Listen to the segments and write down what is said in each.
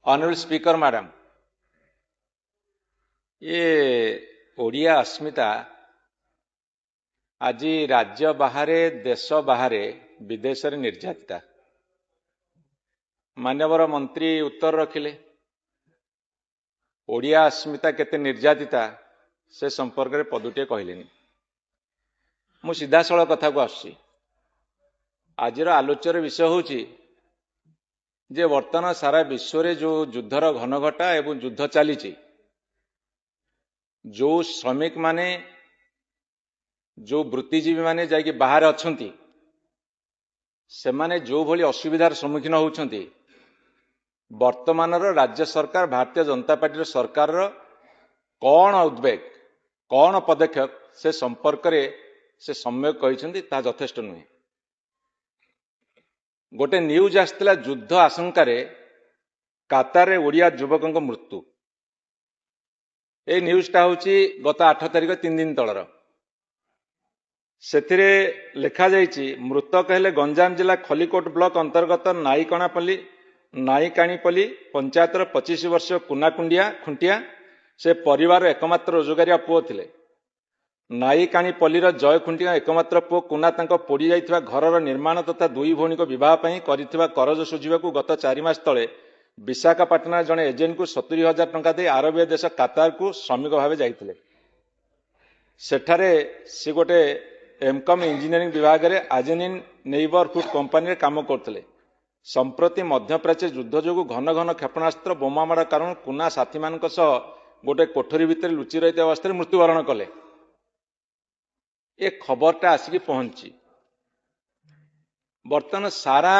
Honorable Speaker, Madam, ये ओडिया अस्मिता आज राज्य बाहरे देश बाहरे विदेश रे निर्यातिता मान्यवर मंत्री उत्तर रखिले ओडिया अस्मिता केते निर्यातिता से संपर्क में पदुटे कहलेनी मु सीधा सड़क कथा को आसुची आजिर आलोच्यर विषय होची जे वर्तमान सारा विश्व रे जो युद्धर घनघटा एवं युद्ध चली जो श्रमिक माने जो वृत्तिजीवी माने जाकि बाहर अछंती से माने जो भली असुविधार सम्मुखीन होउछंती वर्तमान राज्य सरकार भारतीय जनता पार्टी सरकार कौन उद्वेग कौन पदक्षेप से संपर्क रे से सम्यक कहिसंती ता यथेष्ट नुहे गोटे न्यूज आसला युद्ध आशंकार कातार रे ओडिया युवकों मृत्यु ए न्यूजटा होची गत 8 तारिख 3 दिन तलर सेथिरे लिखा जाइछि मृतक हेले गंजाम जिला खलिकोट ब्लॉक अंतर्गत नाईकाणीपल्ली पंचायतर 25 वर्ष कुनाकुंडिया खुंटिया से परिवार एकमात्र रोजगारिया पुओ थिले नाईकाणीपल्लीर जय खुंटिया एकमात्र पुओ कुना तांको पोड़ी जाइथिबा घरर निर्माण तथा दुई भौणी को विवाह पई करिथिबा करज सुझिबाकू गत 4 मास तले विशाखापाटना जड़े एजेंट को 70,000 टंका दे आरबीय देश कातार को श्रमिक भाव जाइथिले सेठारे से गोटे एमकम इंजीनियरिंग विभाग रे आजेनिन नेबरहुड कंपनी रे काम करथिले संप्रति मध्यप्राच्य युद्ध जोगु घन घन क्षेपणास्त्र बोमामाड़ कारण कुना साथी मानक सह गोटे कोठरी भितर लुचि रही अवस्था मृत्युवरण कले ए खबरटा आसिक पहुंची बर्तमान सारा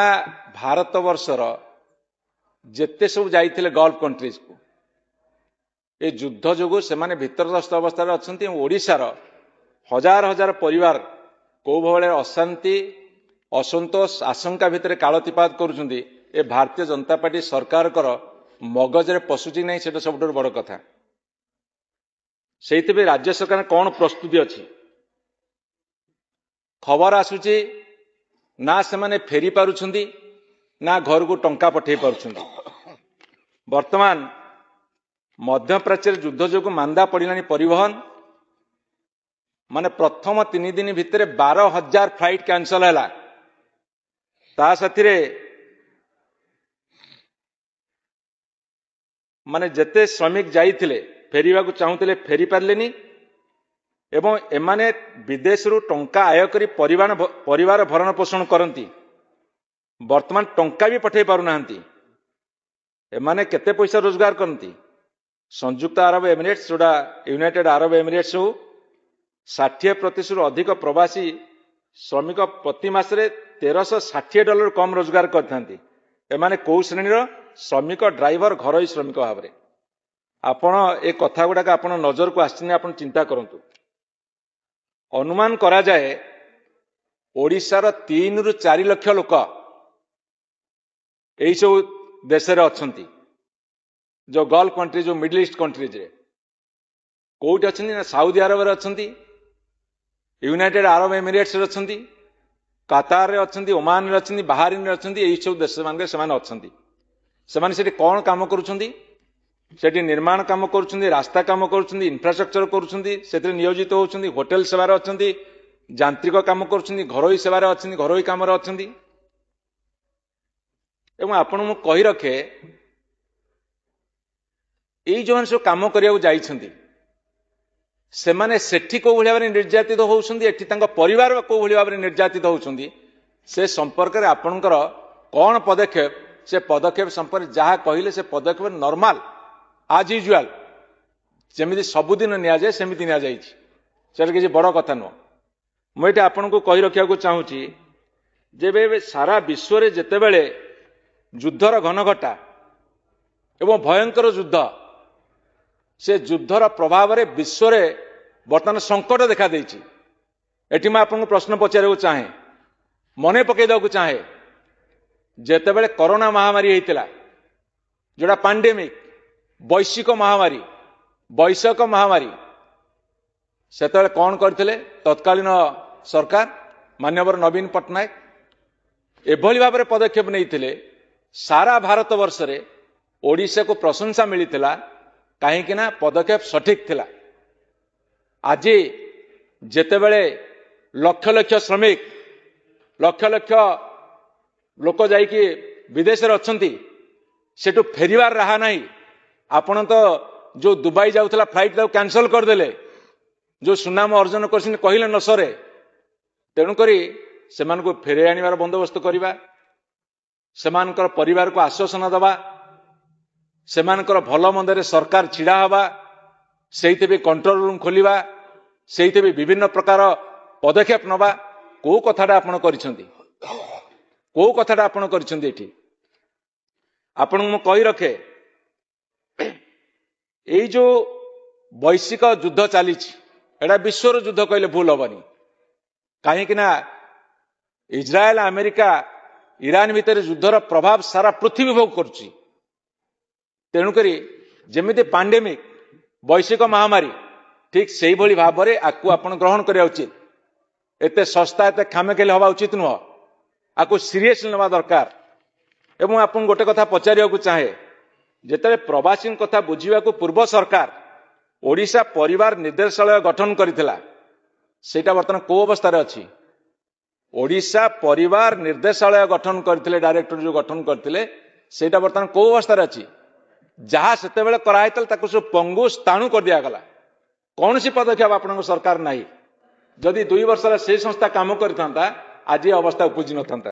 भारत वर्षर जेते सब जाइथिले गल्फ कंट्रीज को ए युद्ध जोगु से माने भितरग्रस्त अवस्था अच्छा ओडिशार हजार हजार परिवार को भाव अशांति असंतोष आशंका भितर कालतिपात करुछंती ए भारतीय जनता पार्टी सरकार कर मगजरे पशुची नहीं सेटा सबुठ बड़ कथा से राज्य सरकार कौन प्रस्तुति अच्छी खबर आसुची ना से माने फेरी पारुछंती ना घर को टंका पठे पारुछंती वर्तमान मध्यप्राच्य युद्ध जो मांदा पड़िलानी परिवहन माने प्रथम 3 दिन भितर 12,000 फ्लाइट कैंसल है ता साथिरे माने जेते श्रमिक जाइथिले फेरिबा को चाहूतिले फेरी पारलेनी एवं एमाने विदेश रु टंका आय करी परिवार भरण पोषण करती वर्तमान टंका भी पठे पारु नाहंती एमाने केते पैसा रोजगार करती संयुक्त अरब एमिरेट्स जोड़ा यूनाइटेड अरब एमिरेट्स हो 60% अधिक प्रवासी श्रमिक प्रति मासरे $1360 कम रोजगार करथांती एमाने कौ श्रेणीर श्रमिक ड्राइवर घरोई श्रमिक भाव में आपण ए कथा गुड़ाक आपण नजर को आसने आपण चिंता करंतु अनुमान करा जाए ओडिशार 3 रु 4 लाख लोक यही सब देश रे अछंती जो गल्फ कंट्री जो मिडिल ईस्ट कंट्रीज रे कोठी अछंती ना सऊदी अरब रे अछंती यूनाइटेड अरब एमिरेट्स रे अछंती कातार रे अछंती ओमान रे अछंती बाहरीन रे अछंती यही सब देश मानके समान अछंती समान सेठी कोन काम करूछंती सेठी निर्माण काम करूछंती रास्ता काम करूछंती इंफ्रास्ट्रक्चर करूछंती सेठी नियोजित होउछंती होटल सेवा रे अछंती यांत्रिक काम करूछंती घरोई सेवा रे अछंती घरोई काम रे अछंती एवं आपण मु कहि रखे एई जोन सब काम करिया जाइछंती से माने सेठी को भली भाबरे निर्यातित होउछंती एठी तांका परिवार को भली भाबरे निर्यातित होउछंती से संपर्क रे आपणकर कोन पदक्षेप से पदक्षेप संपर्क जहा कहिले से पदक्षेप नॉर्मल आज यूजुअल जेमिति सबुदिन निया जाए सेमिति निया जाइछि सेटा किछि बड़ कथा न मुझे आपन को कहि रखिया को चाहूची जेबे सारा विश्व रे जेतेबेले युद्धर घनघटा एवं भयंकर युद्ध से युद्धर प्रभाव रे विश्व रे वर्तमान संकट देखा देछि एठी मैं आपन प्रश्न पचारे चाहे मने पकई दो चाहे जेतेबेले कोरोना महामारी हेतिला जोड़ा पैंडेमिक वैश्विक महामारी वैश्विक महामारी सेतेबेले कौन करथिले तत्कालीन सरकार मान्यवर नवीन पट्टनायक एभली भाव में पदक्षेप नहीं सारा भारत वर्ष रे ओडिशा को प्रशंसा मिलता कहीं पदक्षेप सठिक थिला। आज जेतेबेले लक्ष लक्ष श्रमिक लक्ष लक्ष लोक जाइए विदेश अच्छी सेठू फेरिवार रहा नहीं। आपण तो जो दुबई जाऊला फ्लाइट कैंसल करदेले, जो सुनाम अर्जन कर कहले न सरे। तेणुक से फेरे आनिबार बंदोबस्त करवा, सेमानकर परिवार को आश्वासन दवा, सेमानकर भल मंदरे सरकार छिड़ा हवा, सेइते भी कंट्रोल रूम खोलिबा, सेइते भी विभिन्न प्रकार पदक्षेप नवा। को कथाटा आपण करिसेंती, को कथाटा आपण करिसेंती एठी आपण मु कहि रखे। एई जो वैश्विक युद्ध चली एटा विश्वर युद्ध कहले भूल हबनी। कहीं इज्राएल अमेरिका ईरान भितर युद्धर प्रभाव सारा पृथ्वी भोग करुच्ची। तेणुक जमी पांडेमिक वैश्विक महामारी ठीक से भली भाव में आपको आपण ग्रहण करने उचित। एते सस्ता एते खामेखेल हवा उचित नुह, आपको सीरियस नेवा दरकार। एवं आप गोटे कथा पचार चाहे, जिते प्रवासी कथा बुझा पूर्व सरकार ओडिशा परिवार निर्देशालय गठन करथिला, सेटा बर्तमान को अवस्था अच्छी। ओडिशा परिवार निर्देशालय गठन करथिले, डायरेक्टर जो गठन करथिले सेटा बर्तमान को अवस्था अच्छी। जहाँ सेतेबेले कराइतल ताकू सब पंगु स्थाणु कर दियागला। कौन सी पदक्षेप आपण सरकार नहीं। जदि 2 वर्ष से संस्था काम करता आज अवस्था उपजी न था।